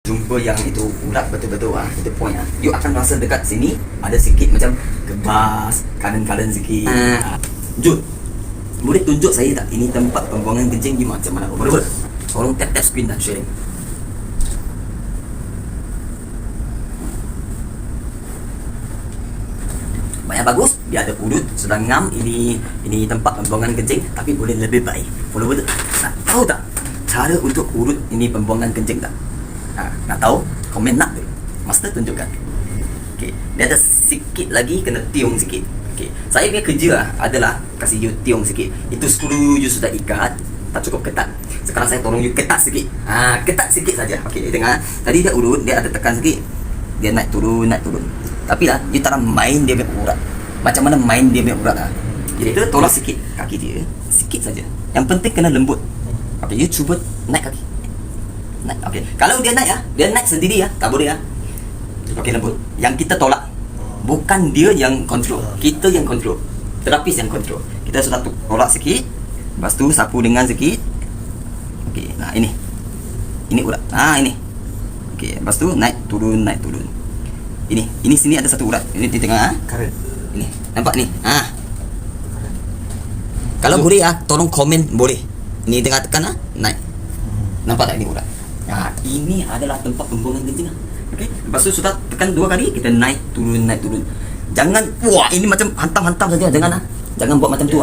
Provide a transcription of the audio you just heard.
jumpa yang itu urat betul-betul itu point you akan rasa dekat sini ada sikit macam kebas, kanan-kanan sikit. Jun, boleh tunjuk saya tak ini tempat pembuangan kencing di macam mana? Boleh. Tolong tap screen dan sharing. Banyak bagus, dia ada urut sedang ngam. Ini tempat pembuangan kencing, tapi boleh lebih baik. Follower nak tahu tak cara untuk urut ini pembuangan kencing tak? Nak tahu? Komen nak dulu. Master tunjukkan. Okey, dia ada sikit lagi kena tiung sikit. Okey, saya punya kerja adalah kasih you tiung sikit. Itu skru you sudah ikat, tak cukup ketat. Sekarang saya tolong you ketat sikit. Ketat sikit saja. Okey, dengar. Tadi dia urut, dia ada tekan sikit. Dia naik turun. Tapi lah, you tak nak main dia punya urat. Macam mana main dia punya urat Jadi kita tolak sikit kaki dia, sikit saja. Yang penting kena lembut. Okey, you cuba naik kaki. Naik. Okey. Kalau dia naik dia naik sendiri tak boleh Okey, lembut. Yang kita tolak bukan dia yang kontrol, kita yang kontrol. Terapis yang kontrol. Kita sudah tolak sikit. Lepas tu sapu dengan sikit. Okey, nah ini. Ini urat. Ini. Okey, lepas tu naik turun. Ini sini ada satu urat. Ini di tengah Karet. Ini. Nampak ni? Kalau boleh tolong komen boleh. Ini tengah tekan naik. Nampak tak ini urat? Ini adalah tempat pembuangan kencing. Okey. Lepas tu sudah tekan 2 kali, kita naik turun. Jangan ini macam hantam saja. Jangan buat macam tu